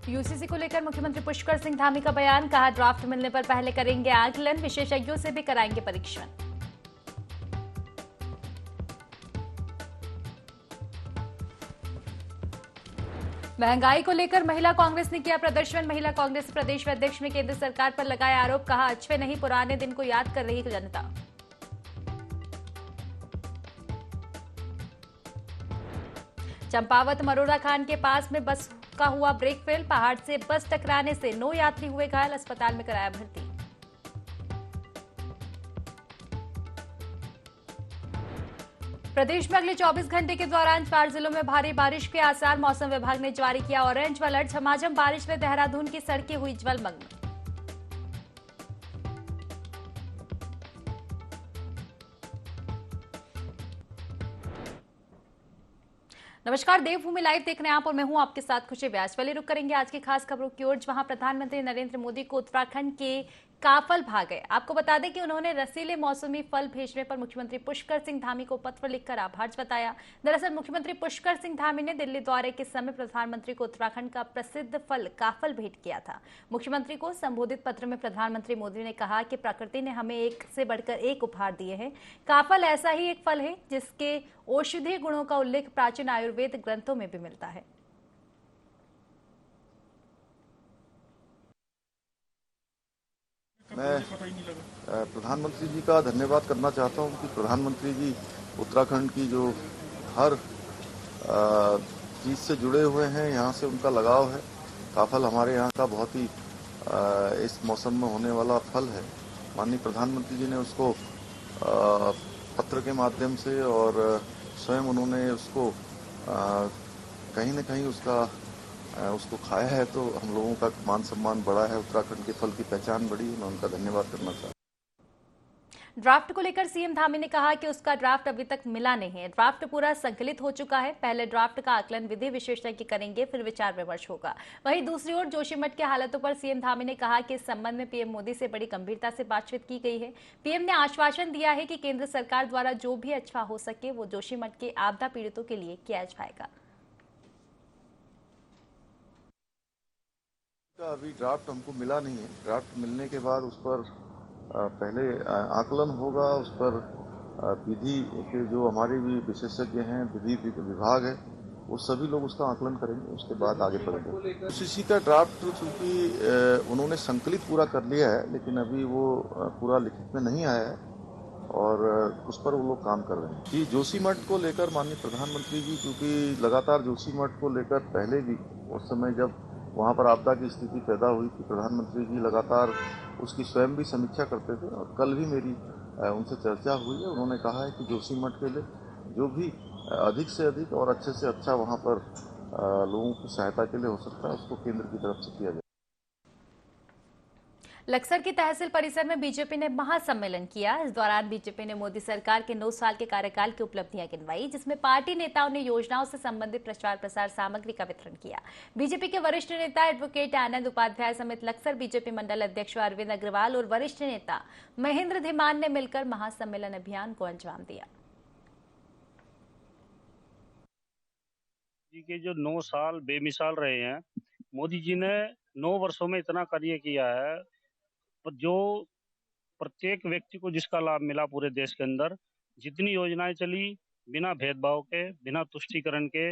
UCC को लेकर मुख्यमंत्री पुष्कर सिंह धामी का बयान, कहा ड्राफ्ट मिलने पर पहले करेंगे आकलन, विशेषज्ञों से भी कराएंगे परीक्षण। महंगाई को लेकर महिला कांग्रेस ने किया प्रदर्शन, महिला कांग्रेस प्रदेश अध्यक्ष ने केंद्र सरकार पर लगाया आरोप, कहा अच्छे नहीं पुराने दिन को याद कर रही जनता। चंपावत मरोड़ा खान के पास में बस का हुआ ब्रेक फेल, पहाड़ से बस टकराने से 9 यात्री हुए घायल, अस्पताल में कराया भर्ती। प्रदेश में अगले 24 घंटे के दौरान 4 जिलों में भारी बारिश के आसार, मौसम विभाग ने जारी किया ऑरेंज अलर्ट, झमाझम बारिश में देहरादून की सड़कें हुई जलमग्न। नमस्कार, देवभूमि लाइव देख रहे हैं आप और मैं हूं आपके साथ खुशी व्यास। चलिए रुक करेंगे आज की खास खबरों की ओर, जहां प्रधानमंत्री नरेंद्र मोदी को उत्तराखंड के काफल भाग गए। आपको बता दें कि उन्होंने रसीले मौसमी फल भेजने पर मुख्यमंत्री पुष्कर सिंह धामी को पत्र लिखकर आभार जताया। दरअसल मुख्यमंत्री पुष्कर सिंह धामी ने दिल्ली दौरे के समय प्रधानमंत्री को उत्तराखंड का प्रसिद्ध फल काफल भेंट किया था। मुख्यमंत्री को संबोधित पत्र में प्रधानमंत्री मोदी ने कहा कि प्रकृति ने हमें एक से बढ़कर एक उपहार दिए हैं। काफल ऐसा ही एक फल है जिसके औषधीय गुणों का उल्लेख प्राचीन आयुर्वेद ग्रंथों में भी मिलता है। मैं प्रधानमंत्री जी का धन्यवाद करना चाहता हूं कि प्रधानमंत्री जी उत्तराखंड की जो हर चीज से जुड़े हुए हैं, यहाँ से उनका लगाव है। काफल हमारे यहाँ का बहुत ही इस मौसम में होने वाला फल है। माननीय प्रधानमंत्री जी ने उसको पत्र के माध्यम से और स्वयं उन्होंने उसको कहीं न कहीं उसको खाया है, तो हम लोगों का मान सम्मान बढ़ा है, उत्तराखंड के फल की पहचान बढ़ी है। मैं उनका धन्यवाद करना चाहता हूं। ड्राफ्ट को लेकर सीएम धामी ने कहा कि उसका ड्राफ्ट अभी तक मिला नहीं है, ड्राफ्ट पूरा संकलित हो चुका है। पहले ड्राफ्ट का आकलन विधि विशेषज्ञ करेंगे, फिर विचार विमर्श होगा। वहीं दूसरी ओर जोशीमठ की हालातों पर सीएम धामी ने कहा कि इस संबंध में पीएम मोदी से बड़ी गंभीरता से बातचीत की गई है। पीएम ने आश्वासन दिया है कि केंद्र सरकार द्वारा जो भी अच्छा हो सके वो जोशीमठ के आपदा पीड़ितों के लिए किया जाएगा। अभी ड्राफ्ट हमको मिला नहीं है। ड्राफ्ट मिलने के बाद उस पर पहले आकलन होगा। उस पर विधि के जो हमारे भी विशेषज्ञ हैं, विधि विभाग है, वो सभी लोग उसका आकलन करेंगे, उसके बाद आगे बढ़ेंगे। यूसीसी का ड्राफ्ट चूंकि उन्होंने संकलित पूरा कर लिया है, लेकिन अभी वो पूरा लिखित में नहीं आया है और उस पर वो लोग काम कर रहे हैं। कि जोशीमठ को लेकर माननीय प्रधानमंत्री जी क्योंकि लगातार जोशीमठ को लेकर पहले भी उस समय जब वहाँ पर आपदा की स्थिति पैदा हुई थी, प्रधानमंत्री जी लगातार उसकी स्वयं भी समीक्षा करते थे और कल भी मेरी उनसे चर्चा हुई है। उन्होंने कहा है कि जोशीमठ के लिए जो भी अधिक से अधिक और अच्छे से अच्छा वहाँ पर लोगों की सहायता के लिए हो सकता है, उसको केंद्र की तरफ से किया जाए। लक्सर की तहसील परिसर में बीजेपी ने महासम्मेलन किया। इस दौरान बीजेपी ने मोदी सरकार के 9 साल के कार्यकाल की उपलब्धियां गिनवाई, जिसमें पार्टी नेताओं ने योजनाओं से संबंधित प्रचार प्रसार सामग्री का वितरण किया। बीजेपी के वरिष्ठ नेता एडवोकेट आनंद उपाध्याय समेत लक्सर बीजेपी मंडल अध्यक्ष अरविंद अग्रवाल और वरिष्ठ नेता महेंद्र धीमान ने मिलकर महासम्मेलन अभियान को अंजाम दिया। जी के जो 9 साल बेमिसाल रहे हैं, मोदी जी ने 9 वर्षों में इतना कार्य किया है, जो प्रत्येक व्यक्ति को जिसका लाभ मिला पूरे देश के अंदर, जितनी योजनाएं चली बिना भेदभाव के, बिना तुष्टीकरण के,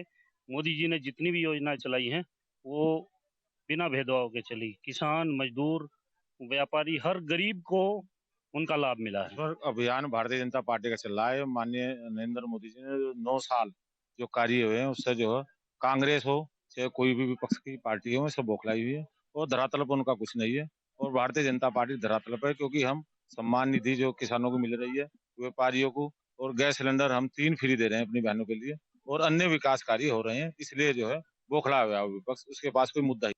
मोदी जी ने जितनी भी योजनाएं चलाई हैं वो बिना भेदभाव के चली। किसान, मजदूर, व्यापारी, हर गरीब को उनका लाभ मिला है। अभियान भारतीय जनता पार्टी का चल रहा है। माननीय नरेंद्र मोदी जी ने 9 साल जो कार्य हुए हैं उससे जो है कांग्रेस हो चाहे कोई भी विपक्ष की पार्टी हो, सब बौखलाई हुई है और धरातल पर उनका कुछ नहीं है। और भारतीय जनता पार्टी धरातल पर है क्योंकि हम सम्मान निधि जो किसानों को मिल रही है, व्यापारियों को, और गैस सिलेंडर हम 3 फ्री दे रहे हैं अपनी बहनों के लिए, और अन्य विकास कार्य हो रहे हैं। इसलिए जो है बौखला हुआ विपक्ष, उसके पास कोई मुद्दा ही।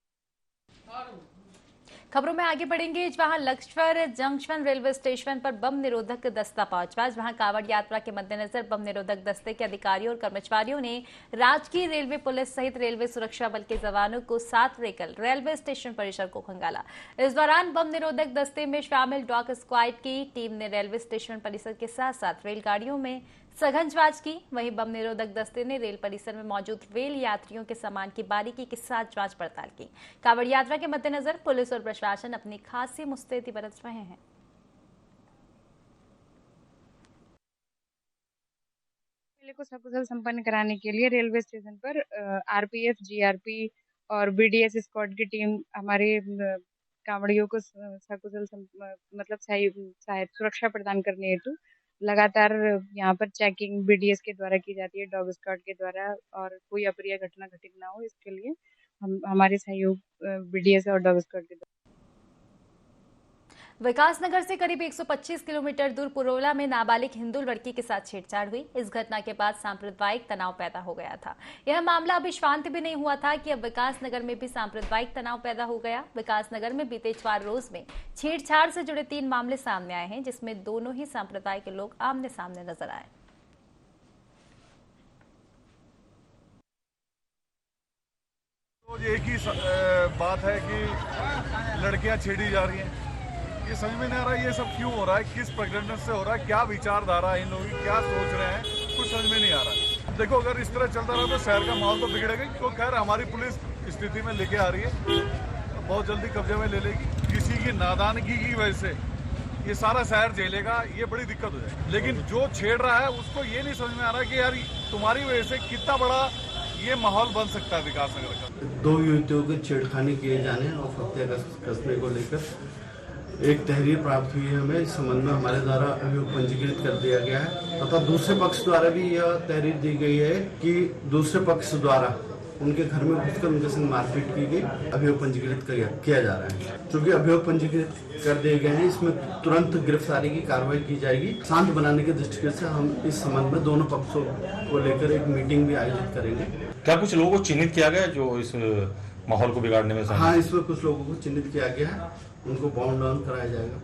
खबरों में आगे बढ़ेंगे, जहां लक्सर जंक्शन रेलवे स्टेशन पर बम निरोधक दस्ता पहुंचा। जहां कांवड़ यात्रा के मद्देनजर बम निरोधक दस्ते के अधिकारियों और कर्मचारियों ने राजकीय रेलवे पुलिस सहित रेलवे सुरक्षा बल के जवानों को साथ लेकर रेलवे स्टेशन परिसर को खंगाला। इस दौरान बम निरोधक दस्ते में शामिल डॉग स्क्वाड की टीम ने रेलवे स्टेशन परिसर के साथ साथ रेलगाड़ियों में सघन जांच की। वहीं बम निरोधक दस्ते ने रेल परिसर में मौजूद रेल यात्रियों के सामान की बारीकी के साथ जांच पड़ताल की। कांवड़ यात्रा के मद्देनजर पुलिस और प्रशासन अपनी खासी मुस्तैदी बरत रहे हैं। मेले को सकुशल संपन्न कराने के लिए रेलवे स्टेशन पर आरपीएफ, जीआरपी और बीडीएस स्क्वाड की टीम हमारे कांवड़ियों को मतलब सुरक्षा प्रदान करने हेतु लगातार यहाँ पर चेकिंग बीडीएस के द्वारा की जाती है, डॉग स्क्वाड के द्वारा, और कोई अप्रिय घटना घटित ना हो इसके लिए हमारे सहयोग बीडीएस और डॉग स्क्वाड के द्वारा। विकासनगर से करीब 125 किलोमीटर दूर पुरोला में नाबालिग हिंदू लड़की के साथ छेड़छाड़ हुई। इस घटना के बाद सांप्रदायिक तनाव पैदा हो गया था। यह मामला अभी शांत भी नहीं हुआ था कि अब विकासनगर में भी सांप्रदायिक तनाव पैदा हो गया। विकासनगर में बीते 4 रोज में छेड़छाड़ से जुड़े 3 मामले सामने आए हैं, जिसमें दोनों ही संप्रदाय के लोग आमने सामने नजर आए। तो एक ही बात है कि लड़कियां छेड़ी जा रही हैं। ये समझ में नहीं आ रहा ये सब क्यों हो रहा है, किस प्रेगनेंट से हो रहा है, क्या विचारधारा है इन लोगों की, क्या सोच रहे हैं, कुछ समझ में नहीं आ रहा है। देखो अगर इस तरह चलता रहा तो शहर का माहौल तो बिगड़ेगा। तो खैर हमारी पुलिस स्थिति में लेके आ रही है, बहुत जल्दी कब्जे में ले लेगी। किसी की नादानगी की वजह से ये सारा शहर झेलेगा, ये बड़ी दिक्कत हो जाएगी। लेकिन जो छेड़ रहा है उसको ये नहीं समझ में आ रहा कि यार तुम्हारी वजह से कितना बड़ा ये माहौल बन सकता है विकासनगर का। 2 युवतियों के छेड़खानी किए जाने और हत्या कसने को लेकर एक तहरीर प्राप्त हुई है। हमें इस संबंध में हमारे द्वारा अभियोग पंजीकृत कर दिया गया है तथा दूसरे पक्ष द्वारा भी यह तहरीर दी गई है कि दूसरे पक्ष द्वारा उनके घर में घुसकर उनके संग मारपीट की गई। अभियोग पंजीकृत किया जा रहा है। चूंकि अभियोग पंजीकृत कर दिए गए हैं, इसमें तुरंत गिरफ्तारी की कार्रवाई की जाएगी। शांत बनाने के दृष्टिकोण से हम इस संबंध में दोनों पक्षों को लेकर एक मीटिंग भी आयोजित करेंगे। क्या कुछ लोगों को चिन्हित किया गया जो इस माहौल को बिगाड़ने में? हाँ, इसमें कुछ लोगों को चिन्हित किया गया है, उनको बाउंड डाउन कराया जाएगा।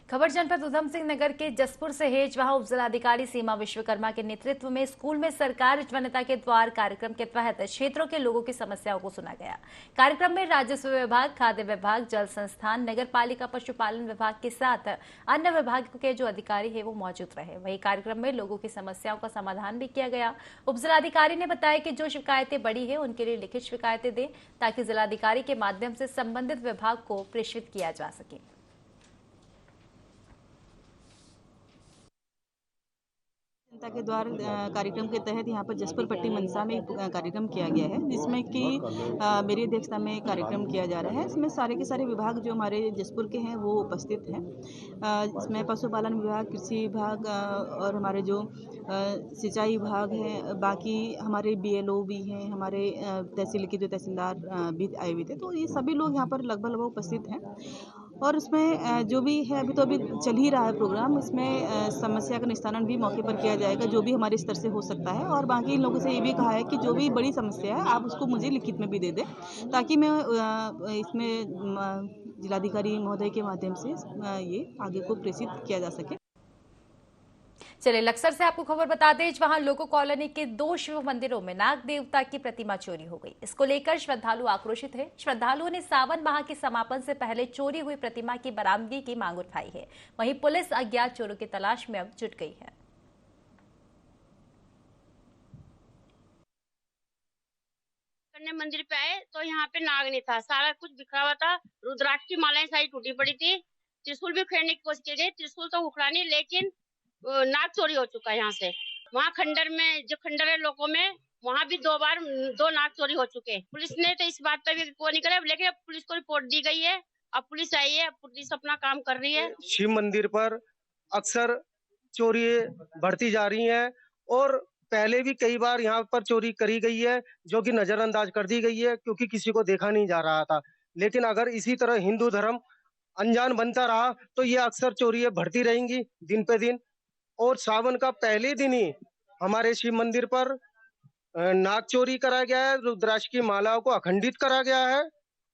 खबर जनपद उधम सिंह नगर के जसपुर से है, जहां उप जिलाधिकारी सीमा विश्वकर्मा के नेतृत्व में स्कूल में सरकार जनता के द्वार कार्यक्रम के तहत क्षेत्रों के लोगों की समस्याओं को सुना गया। कार्यक्रम में राजस्व विभाग, खाद्य विभाग, जल संस्थान, नगर पालिका, पशुपालन विभाग के साथ अन्य विभाग के जो अधिकारी है वो मौजूद रहे। वही कार्यक्रम में लोगों की समस्याओं का समाधान भी किया गया। उप जिलाधिकारी ने बताया कि जो शिकायतें बड़ी है उनके लिए लिखित शिकायतें दें ताकि जिलाधिकारी के माध्यम से संबंधित विभाग को प्रेषित किया जा सके। जनता के द्वार कार्यक्रम के तहत यहाँ पर जसपुर पट्टी मनसा में कार्यक्रम किया गया है, जिसमें कि मेरी अध्यक्षता में कार्यक्रम किया जा रहा है। इसमें सारे के सारे विभाग जो हमारे जसपुर के हैं वो उपस्थित हैं। इसमें पशुपालन विभाग, कृषि विभाग और हमारे जो सिंचाई विभाग हैं, बाकी हमारे बीएलओ भी हैं, हमारे तहसील के जो तहसीलदार भी आए हुए थे। तो ये सभी लोग यहाँ पर लगभग उपस्थित हैं। और उसमें जो भी है अभी चल ही रहा है प्रोग्राम, इसमें समस्या का निस्तारण भी मौके पर किया जाएगा जो भी हमारे स्तर से हो सकता है। और बाकी इन लोगों से ये भी कहा है कि जो भी बड़ी समस्या है आप उसको मुझे लिखित में भी दे दें ताकि मैं इसमें जिलाधिकारी महोदय के माध्यम से ये आगे को प्रेषित किया जा सके। चलिए लक्सर से आपको खबर बता दें, जहां लोको कॉलोनी के 2 शिव मंदिरों में नाग देवता की प्रतिमा चोरी हो गई। इसको लेकर श्रद्धालु आक्रोशित है। श्रद्धालुओं ने सावन माह के समापन से पहले चोरी हुई प्रतिमा की बरामदगी की मांग उठाई है। वहीं पुलिस अज्ञात चोरों की तलाश में अब जुट गई है। मंदिर पे आए तो यहाँ पे नाग नहीं था, सारा कुछ बिखरा हुआ था। रुद्राक्ष की मालाएं सारी टूटी पड़ी थी। त्रिशूल भी खेलने की कोशिश की थी, त्रिशूल तो उखड़ा नहीं, लेकिन नाग चोरी हो चुका है यहाँ से। वहाँ खंडर में जो खंडर है लोगों में, वहाँ भी 2 बार 2 नाग चोरी हो चुके हैं। पुलिस ने तो इस बात पर भी वो नहीं करे, लेकिन पुलिस को रिपोर्ट दी गई है। अब पुलिस आई है, पुलिस अपना काम कर रही है। शिव मंदिर पर अक्सर चोरी बढ़ती जा रही है और पहले भी कई बार यहाँ पर चोरी करी गई है जो कि नजरअंदाज कर दी गई है क्योंकि किसी को देखा नहीं जा रहा था। लेकिन अगर इसी तरह हिंदू धर्म अनजान बनता रहा तो ये अक्सर चोरियां बढ़ती रहेंगी दिन पे दिन। और सावन का पहले दिन ही हमारे शिव मंदिर पर नाग चोरी करा गया है, रुद्राक्ष की मालाओं को अखंडित करा गया है।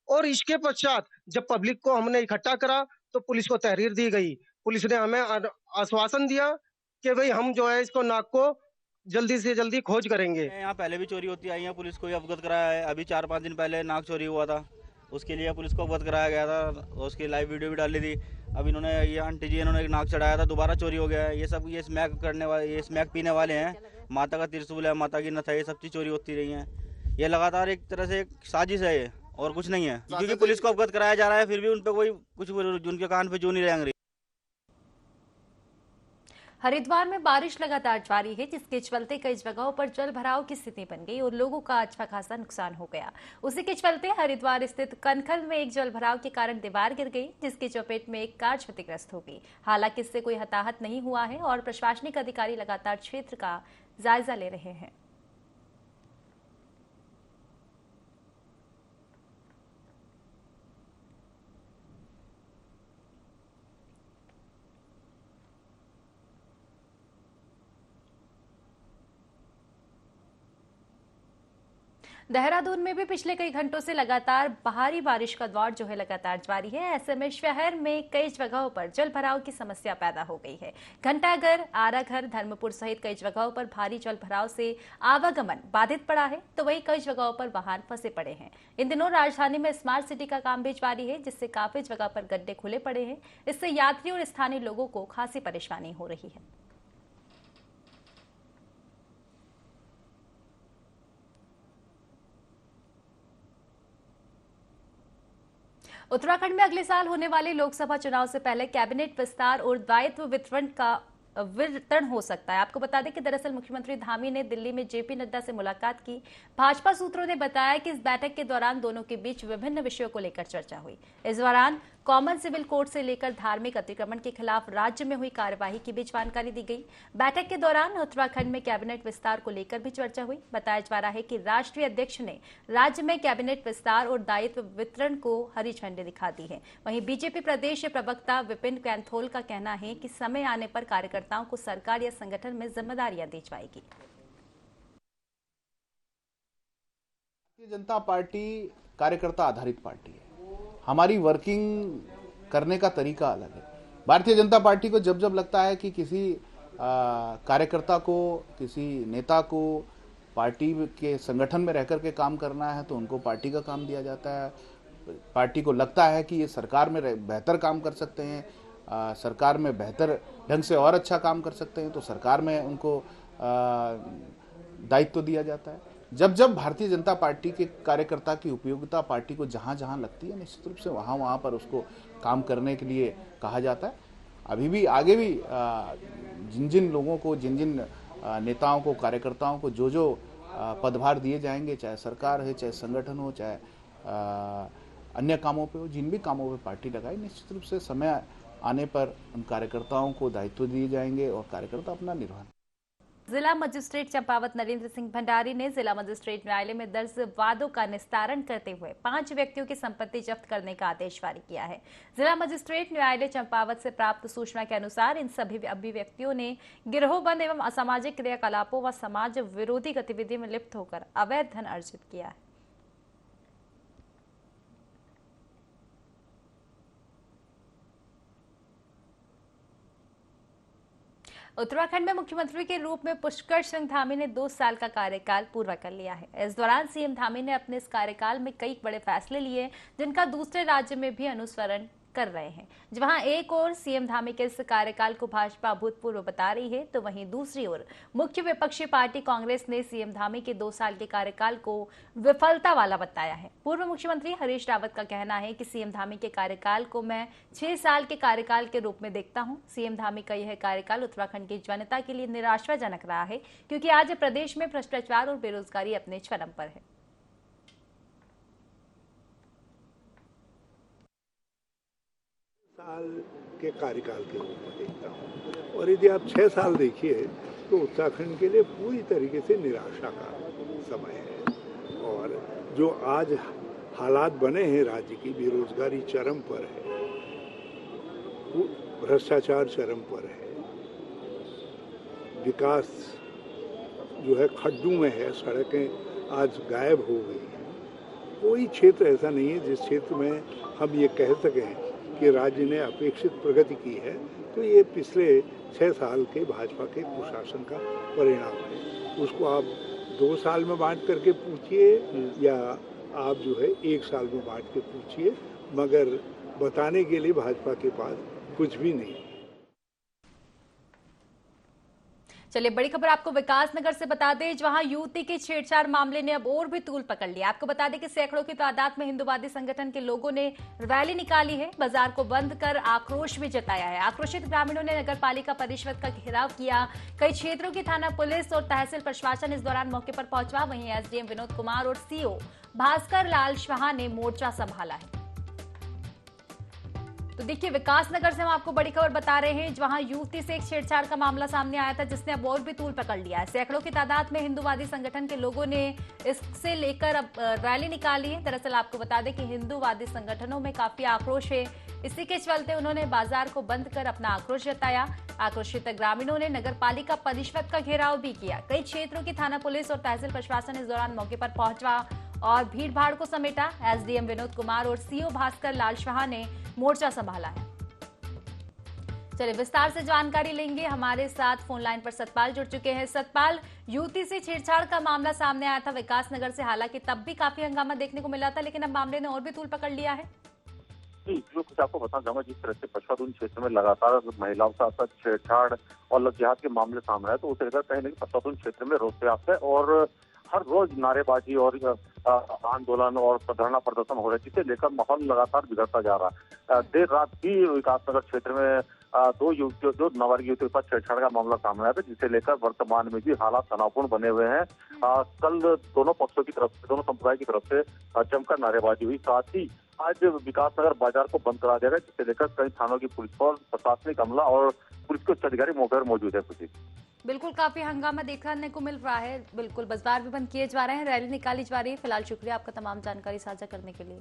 और इसके पश्चात जब पब्लिक को हमने इकट्ठा करा तो पुलिस को तहरीर दी गई। पुलिस ने हमें आश्वासन दिया कि भाई हम जो है इसको नाग को जल्दी से जल्दी खोज करेंगे। यहाँ पहले भी चोरी होती आई है, पुलिस को अवगत कराया है। अभी 4-5 दिन पहले नाग चोरी हुआ था, उसके लिए पुलिस को अवगत कराया गया था, उसकी लाइव वीडियो भी डाली थी। अब इन्होंने ये आंटी जी इन्होंने एक नाक चढ़ाया था, दोबारा चोरी हो गया है। ये सब ये स्मैक करने वाले, ये स्मैक पीने वाले हैं। माता का त्रिशूल है, माता की नथ है, ये सब चीज़ चोरी होती रही है। ये लगातार एक तरह से एक साजिश है ये, और कुछ नहीं है, क्योंकि पुलिस को अवगत कराया जा रहा है, फिर भी उन पर कोई कुछ उनके कान पे जू नहीं रेंग रही। हरिद्वार में बारिश लगातार जारी है, जिसके चलते कई जगहों पर जल भराव की स्थिति बन गई और लोगों का अच्छा खासा नुकसान हो गया। उसी के चलते हरिद्वार स्थित कनखल में एक जल भराव के कारण दीवार गिर गई, जिसकी चपेट में एक कार क्षतिग्रस्त हो गई। हालांकि इससे कोई हताहत नहीं हुआ है और प्रशासनिक अधिकारी लगातार क्षेत्र का जायजा ले रहे हैं। देहरादून में भी पिछले कई घंटों से लगातार भारी बारिश का दौर जो है लगातार जारी है। ऐसे में शहर में कई जगहों पर जल भराव की समस्या पैदा हो गई है। घंटाघर, आराघर, धर्मपुर सहित कई जगहों पर भारी जल भराव से आवागमन बाधित पड़ा है, तो वहीं कई जगहों पर वाहन फंसे पड़े हैं। इन दिनों राजधानी में स्मार्ट सिटी का काम भी जारी है, जिससे काफी जगह पर गड्ढे खुले पड़े हैं। इससे यात्रियों और स्थानीय लोगों को खासी परेशानी हो रही है। उत्तराखंड में अगले साल होने वाले लोकसभा चुनाव से पहले कैबिनेट विस्तार और दायित्व वितरण हो सकता है। आपको बता दें कि दरअसल मुख्यमंत्री धामी ने दिल्ली में जेपी नड्डा से मुलाकात की। भाजपा सूत्रों ने बताया कि इस बैठक के दौरान दोनों के बीच विभिन्न विषयों को लेकर चर्चा हुई। इस दौरान कॉमन सिविल कोड से लेकर धार्मिक अतिक्रमण के खिलाफ राज्य में हुई कार्यवाही की भी जानकारी दी गई। बैठक के दौरान उत्तराखंड में कैबिनेट विस्तार को लेकर भी चर्चा हुई। बताया जा रहा है कि राष्ट्रीय अध्यक्ष ने राज्य में कैबिनेट विस्तार और दायित्व वितरण को हरी झंडी दिखा दी है। वहीं बीजेपी प्रदेश प्रवक्ता विपिन कैंथोल का कहना है कि समय आने पर कार्यकर्ताओं को सरकार या संगठन में जिम्मेदारियां दी जाएगी। भारतीय जनता पार्टी कार्यकर्ता आधारित पार्टी है। हमारी वर्किंग करने का तरीका अलग है। भारतीय जनता पार्टी को जब जब लगता है कि किसी कार्यकर्ता को, किसी नेता को पार्टी के संगठन में रहकर के काम करना है, तो उनको पार्टी का काम दिया जाता है। पार्टी को लगता है कि ये सरकार में बेहतर काम कर सकते हैं, सरकार में बेहतर ढंग से और अच्छा काम कर सकते हैं, तो सरकार में उनको दायित्व दिया जाता है। जब जब भारतीय जनता पार्टी के कार्यकर्ता की उपयोगिता पार्टी को जहां जहां लगती है, निश्चित रूप से वहां वहां पर उसको काम करने के लिए कहा जाता है। अभी भी आगे भी जिन जिन लोगों को, जिन जिन नेताओं को, कार्यकर्ताओं को जो जो पदभार दिए जाएंगे, चाहे सरकार है, चाहे संगठन हो, चाहे अन्य कामों पे हो, जिन भी कामों पे पार्टी लगाई, निश्चित रूप से समय आने पर उन कार्यकर्ताओं को दायित्व दिए जाएंगे और कार्यकर्ता अपना निर्वहन। जिला मजिस्ट्रेट चंपावत नरेंद्र सिंह भंडारी ने जिला मजिस्ट्रेट न्यायालय में दर्ज वादों का निस्तारण करते हुए 5 व्यक्तियों की संपत्ति जब्त करने का आदेश जारी किया है। जिला मजिस्ट्रेट न्यायालय चंपावत से प्राप्त सूचना के अनुसार इन सभी अभिव्यक्तियों ने गिरोहबंद एवं असामाजिक क्रियाकलापों व समाज विरोधी गतिविधि में लिप्त होकर अवैध धन अर्जित किया है। उत्तराखंड में मुख्यमंत्री के रूप में पुष्कर सिंह धामी ने 2 साल का कार्यकाल पूरा कर लिया है। इस दौरान सीएम धामी ने अपने इस कार्यकाल में कई बड़े फैसले लिए, जिनका दूसरे राज्य में भी अनुसरण कर रहे हैं। जहां एक ओर सीएम धामी के इस कार्यकाल को भाजपा अभूतपूर्व बता रही है, तो वहीं दूसरी ओर मुख्य विपक्षी पार्टी कांग्रेस ने सीएम धामी के 2 साल के कार्यकाल को विफलता वाला बताया है। पूर्व मुख्यमंत्री हरीश रावत का कहना है कि सीएम धामी के कार्यकाल को मैं 6 साल के कार्यकाल के रूप में देखता हूं। सीएम धामी का यह कार्यकाल उत्तराखंड की जनता के लिए निराशाजनक रहा है, क्योंकि आज प्रदेश में भ्रष्टाचार और बेरोजगारी अपने चरम पर है। साल के कार्यकाल के रूप में देखता हूँ, और यदि आप 6 साल देखिए तो उत्तराखंड के लिए पूरी तरीके से निराशा का समय है। और जो आज हालात बने हैं राज्य की, बेरोजगारी चरम पर है, भ्रष्टाचार चरम पर है, विकास जो है खड्डों में है, सड़कें आज गायब हो गई हैं। कोई क्षेत्र ऐसा नहीं है जिस क्षेत्र में हम ये कह सकें कि राज्य ने अपेक्षित प्रगति की है। तो ये पिछले 6 साल के भाजपा के कुशासन का परिणाम है। उसको आप 2 साल में बांट करके पूछिए या आप जो है 1 साल में बांट के पूछिए, मगर बताने के लिए भाजपा के पास कुछ भी नहीं। चलिए बड़ी खबर आपको विकासनगर से बता दें, जहां युवती के छेड़छाड़ मामले ने अब और भी तूल पकड़ लिया। आपको बता दें कि सैकड़ों की तादाद में हिंदुवादी संगठन के लोगों ने रैली निकाली है, बाजार को बंद कर आक्रोश भी जताया है। आक्रोशित ग्रामीणों ने नगर पालिका परिषद का घेराव किया। कई क्षेत्रों की थाना पुलिस और तहसील प्रशासन इस दौरान मौके पर पहुंचा। वहीं एसडीएम विनोद कुमार और सीओ भास्कर लाल शाह ने मोर्चा संभाला है। तो देखिए विकासनगर से हम आपको बड़ी खबर बता रहे हैं, जहां युवती से एक छेड़छाड़ का मामला सामने आया था, जिसने अब और भी तूल पकड़ लिया है। सैकड़ों की तादाद में हिंदुवादी संगठन के लोगों ने इससे लेकर अब रैली निकाली है। दरअसल आपको बता दें कि हिंदुवादी संगठनों में काफी आक्रोश है। इसी के चलते उन्होंने बाजार को बंद कर अपना आक्रोश जताया। आक्रोशित ग्रामीणों ने नगर पालिका परिषद का घेराव भी किया। कई क्षेत्रों की थाना पुलिस और तहसील प्रशासन इस दौरान मौके पर पहुंचा और भीड़ भाड़ को समेटा। एसडीएम विनोद कुमार और सीओ भास्कर लाल शाह ने मोर्चा संभाला है। चलिए विस्तार से जानकारी लेंगे, हमारे साथ फोन लाइन पर सतपाल जुड़ चुके हैं। सतपाल, युवती से छेड़छाड़ का मामला सामने आया था विकासनगर से, हालांकि तब भी काफी हंगामा देखने को मिला था, लेकिन अब मामले ने और भी तूल पकड़ लिया है। जो कुछ आपको बताना चाहूंगा, जिस तरह से पछवादून क्षेत्र में लगातार महिलाओं के साथ छेड़छाड़ और लज्जात के मामले सामने आए, तो उसे लेकर कहीं ना कहीं पछवादून क्षेत्र में रोष व्याप्त है और हर रोज नारेबाजी और आंदोलन और धरना प्रदर्शन हो रहे हैं, जिसे लेकर माहौल लगातार बिगड़ता जा रहा है। देर रात भी विकासनगर क्षेत्र में दो युवतियों, जो नाबालिग युवतियों के साथ छेड़छाड़ का मामला सामने आया था, जिसे लेकर वर्तमान में भी हालात तनावपूर्ण बने हुए हैं। कल दोनों पक्षों की तरफ से, दोनों संप्रदाय की तरफ से जमकर नारेबाजी हुई। साथ ही आज विकासनगर बाजार को बंद करा दिया गया, जिसे लेकर कई थानों की पुलिस और प्रशासनिक अमला और पुलिस के उच्च अधिकारी मौके पर मौजूद है। खुशी बिल्कुल काफी हंगामा देखने को मिल रहा है। बिल्कुल बाजार भी बंद किए जा रहे हैं, रैली निकाली जा रही है। फिलहाल शुक्रिया आपका तमाम जानकारी साझा करने के लिए।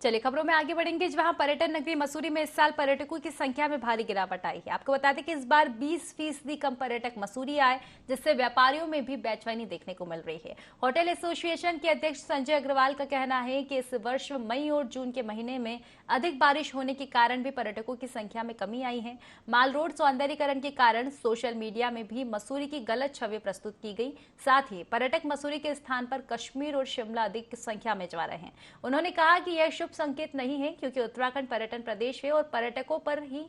चलिए खबरों में आगे बढ़ेंगे, जहां पर्यटन नगरी मसूरी में इस साल पर्यटकों की संख्या में भारी गिरावट आई है। आपको बता दें कि इस बार 20% कम पर्यटक मसूरी आए, जिससे व्यापारियों में भी बेचैनी देखने को मिल रही है। होटल एसोसिएशन के अध्यक्ष संजय अग्रवाल का कहना है कि इस वर्ष मई और जून के महीने में अधिक बारिश होने के कारण भी पर्यटकों की संख्या में कमी आई है। माल रोड सौंदर्यीकरण के कारण सोशल मीडिया में भी मसूरी की गलत छवि प्रस्तुत की गई। साथ ही पर्यटक मसूरी के स्थान पर कश्मीर और शिमला अधिक संख्या में जा रहे हैं। उन्होंने कहा कि यह शुभ संकेत नहीं है, क्योंकि उत्तराखंड पर्यटन प्रदेश है और पर्यटकों पर ही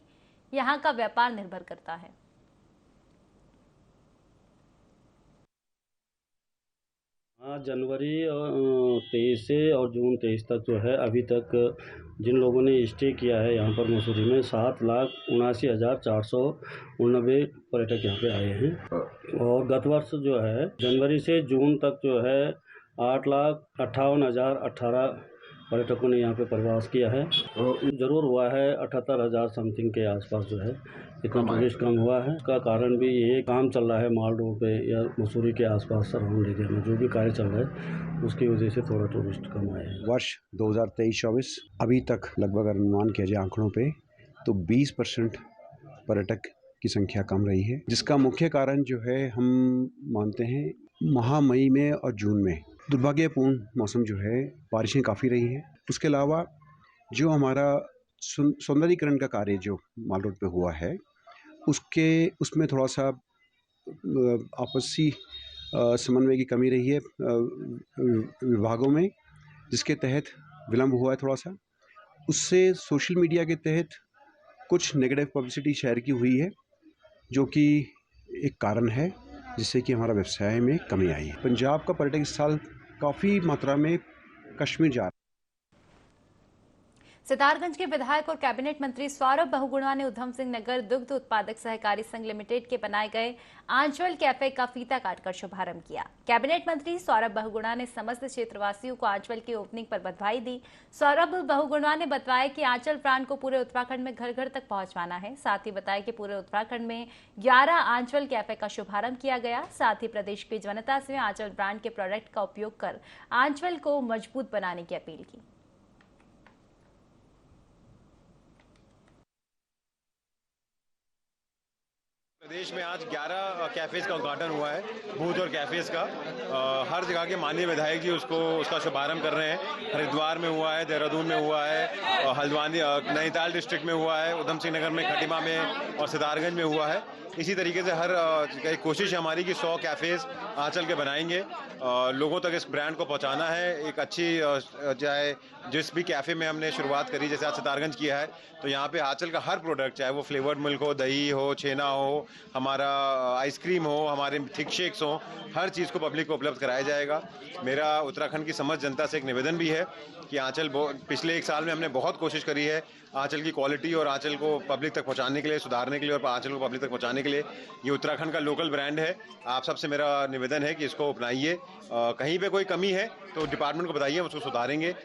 यहां का व्यापार निर्भर करता है। जनवरी 23 से और जून 23 तक जो है, अभी तक जिन लोगों ने स्टे किया है यहाँ पर मसूरी में, 7,79,489 पर्यटक यहाँ पे आए हैं। और गत वर्ष जो है जनवरी से जून तक जो है 8,58,018 पर्यटकों ने यहाँ पे प्रवास किया है। जरूर हुआ है 78,000 समथिंग के आसपास जो है इतना टूरिस्ट कम हुआ है। इसका कारण भी ये काम चल रहा है माल रोड पे या मसूरी के आसपास सराउंड एरिया में जो भी कार्य चल रहा है, उसकी वजह से थोड़ा टूरिस्ट कम आए हैं। वर्ष 2023-24 अभी तक लगभग अनुमान किया जाए आंकड़ों पे तो 20% पर्यटक की संख्या कम रही है, जिसका मुख्य कारण जो है हम मानते हैं मई में और जून में दुर्भाग्यपूर्ण मौसम जो है, बारिशें काफ़ी रही हैं। उसके अलावा जो हमारा सौंदर्यीकरण का कार्य जो माल रोड पे हुआ है, उसमें थोड़ा सा आपसी समन्वय की कमी रही है विभागों में, जिसके तहत विलम्ब हुआ है थोड़ा सा। उससे सोशल मीडिया के तहत कुछ नेगेटिव पब्लिसिटी शेयर की हुई है, जो कि एक कारण है जिससे कि हमारा व्यवसाय में कमी आई है। पंजाब का पर्यटक इस साल काफ़ी मात्रा में कश्मीर जा रहा है। सितारगंज के विधायक और कैबिनेट मंत्री सौरभ बहुगुणा ने उधम सिंह नगर दुग्ध उत्पादक सहकारी संघ लिमिटेड के बनाए गए आंचल कैफे का फीता काटकर शुभारंभ किया। कैबिनेट मंत्री सौरभ बहुगुणा ने समस्त क्षेत्रवासियों को आंचल की ओपनिंग पर बधाई दी। सौरभ बहुगुणा ने बताया कि आंचल ब्रांड को पूरे उत्तराखंड में घर घर तक पहुंचवाना है। साथ ही बताया कि पूरे उत्तराखंड में 11 आंचल कैफे का शुभारंभ किया गया। साथ ही प्रदेश की जनता से आंचल ब्रांड के प्रोडक्ट का उपयोग कर आंचल को मजबूत बनाने की अपील की। प्रदेश में आज 11 कैफेज का उद्घाटन हुआ है, बूथ और कैफेज का। हर जगह के माननीय विधायक जी उसका शुभारंभ कर रहे हैं। हरिद्वार में हुआ है, देहरादून में हुआ है, हल्द्वानी नैनीताल डिस्ट्रिक्ट में हुआ है, उधम सिंह नगर में, खटीमा में और सितारगंज में हुआ है। इसी तरीके से हर एक कोशिश है हमारी कि 100 कैफेज आंचल के बनाएंगे। लोगों तक इस ब्रांड को पहुंचाना है। एक अच्छी चाहे जिस भी कैफे में हमने शुरुआत करी, जैसे आज सितारगंज किया है, तो यहाँ पे आंचल का हर प्रोडक्ट, चाहे वो फ्लेवर्ड मिल्क हो, दही हो, छेना हो, हमारा आइसक्रीम हो, हमारे थिक शेक्स हो, हर चीज़ को पब्लिक को उपलब्ध कराया जाएगा। मेरा उत्तराखंड की समस्त जनता से एक निवेदन भी है कि आंचल पिछले 1 साल में हमने बहुत कोशिश करी है आंचल की क्वालिटी और आंचल को पब्लिक तक पहुंचाने के लिए, सुधारने के लिए और आंचल को पब्लिक तक पहुंचाने के लिए। ये उत्तराखंड का लोकल ब्रांड है। आप सबसे मेरा निवेदन है कि इसको अपनाइए। कहीं पे कोई कमी है तो डिपार्टमेंट को बताइए, हम उसको सुधारेंगे।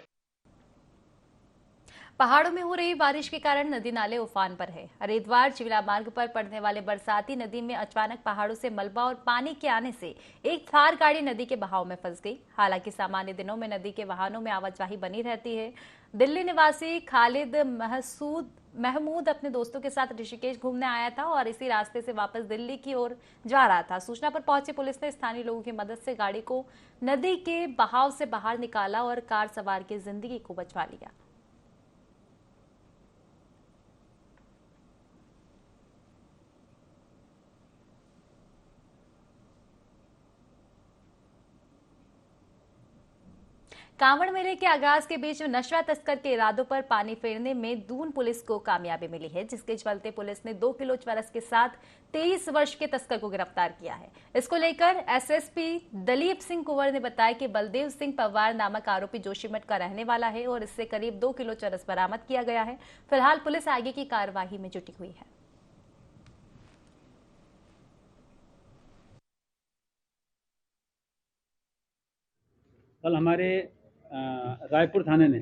पहाड़ों में हो रही बारिश के कारण नदी नाले उफान पर है। हरिद्वार चिवला मार्ग पर पड़ने वाले बरसाती नदी में अचानक पहाड़ों से मलबा और पानी के आने से एक थार गाड़ी नदी के बहाव में फंस गई। हालांकि सामान्य दिनों में नदी के वाहनों में आवाजाही बनी रहती है। दिल्ली निवासी खालिद महमूद अपने दोस्तों के साथ ऋषिकेश घूमने आया था और इसी रास्ते से वापस दिल्ली की ओर जा रहा था। सूचना पर पहुंची पुलिस ने स्थानीय लोगों की मदद से गाड़ी को नदी के बहाव से बाहर निकाला और कार सवार की जिंदगी को बचा लिया। कांवड़ मेले के आगाज के बीच नशा तस्कर के इरादों पर पानी फेरने में दून पुलिस को कामयाबी मिली है, जिसके चलते पुलिस ने 2 किलो चरस के साथ 23 वर्ष के तस्कर को गिरफ्तार किया है। इसको लेकर एसएसपी दलीप सिंह कुंवर ने बताया कि बलदेव सिंह पवार नामक आरोपी जोशीमठ का रहने वाला है और इससे करीब 2 किलो चरस बरामद किया गया है। फिलहाल पुलिस आगे की कार्यवाही में जुटी हुई है। कल हमारे रायपुर थाने ने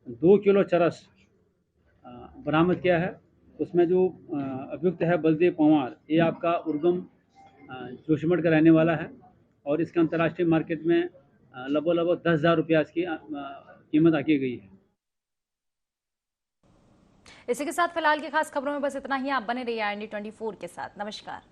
2 किलो चरस बरामद किया है। उसमें जो अभियुक्त है बलदेव पंवार, ये आपका उर्गम जोशीमठ का रहने वाला है और इसके अंतर्राष्ट्रीय मार्केट में लगभग 10,000 रुपया इसकी कीमत आकी गई है। इसी के साथ फिलहाल की खास खबरों में बस इतना ही। आप बने रहिए IND24 के साथ। नमस्कार।